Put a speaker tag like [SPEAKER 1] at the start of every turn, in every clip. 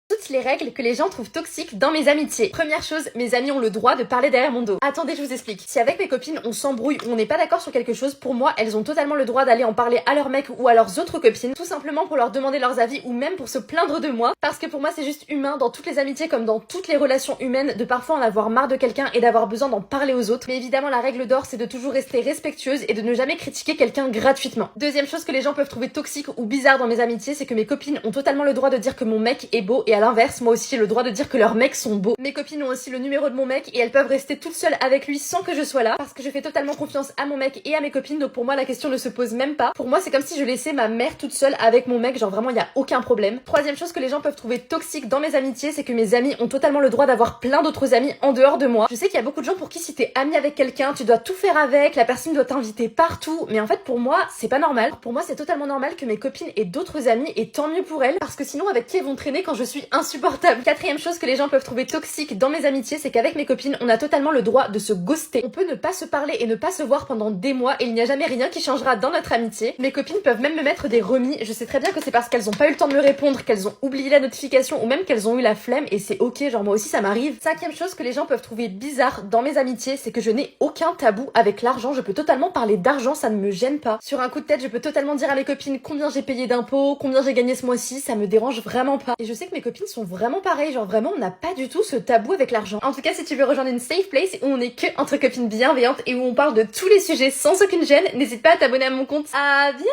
[SPEAKER 1] Toutes les règles que les gens trouvent toxiques dans mes amitiés. Première chose, mes amis ont le droit de parler derrière mon dos. Attendez, je vous explique. Si avec mes copines on s'embrouille ou on n'est pas d'accord sur quelque chose, pour moi, elles ont totalement le droit d'aller en parler à leur mec ou à leurs autres copines, tout simplement pour leur demander leurs avis ou même pour se plaindre de moi, parce que pour moi c'est juste humain dans toutes les amitiés comme dans toutes les relations humaines de parfois en avoir marre de quelqu'un et d'avoir besoin d'en parler aux autres. Mais évidemment la règle d'or c'est de toujours rester respectueuse et de ne jamais critiquer quelqu'un gratuitement. Deuxième chose que les gens peuvent trouver toxique ou bizarre dans mes amitiés, c'est que mes copines ont totalement le droit de dire que mon mec est beau et à l'inverse, moi aussi j'ai le droit de dire que leurs mecs sont beaux. Mes copines ont aussi le numéro de mon mec et elles peuvent rester toutes seules avec lui sans que je sois là parce que je fais totalement confiance à mon mec et à mes copines, donc pour moi la question ne se pose même pas. Pour moi c'est comme si je laissais ma mère toute seule avec mon mec, genre vraiment il y a aucun problème. Troisième chose que les gens peuvent trouver toxique dans mes amitiés, c'est que mes amis ont totalement le droit d'avoir plein d'autres amis en dehors de moi. Je sais qu'il y a beaucoup de gens pour qui si t'es ami avec quelqu'un, tu dois tout faire avec, la personne doit t'inviter partout, mais en fait pour moi c'est pas normal. Pour moi c'est totalement normal que mes copines aient d'autres amis et tant mieux pour elles parce que sinon avec qui elles vont traîner quand je suis insupportable. Quatrième chose que les gens peuvent trouver toxique dans mes amitiés, c'est qu'avec mes copines, on a totalement le droit de se ghoster. On peut ne pas se parler et ne pas se voir pendant des mois et il n'y a jamais rien qui changera dans notre amitié. Mes copines peuvent même me mettre des remis. Je sais très bien que c'est parce qu'elles ont pas eu le temps de me répondre, qu'elles ont oublié la notification ou même qu'elles ont eu la flemme et c'est ok, genre moi aussi ça m'arrive. Cinquième chose que les gens peuvent trouver bizarre dans mes amitiés, c'est que je n'ai aucun tabou avec l'argent. Je peux totalement parler d'argent, ça ne me gêne pas. Sur un coup de tête, je peux totalement dire à mes copines combien j'ai payé d'impôts, combien j'ai gagné ce mois-ci, ça me dérange vraiment pas. Et je sais que mes copines sont vraiment pareilles, genre vraiment on n'a pas du tout ce tabou avec l'argent. En tout cas, si tu veux rejoindre une safe place où on est que entre copines bienveillantes et où on parle de tous les sujets sans aucune gêne, n'hésite pas à t'abonner à mon compte. À bientôt!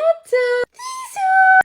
[SPEAKER 1] Bisous.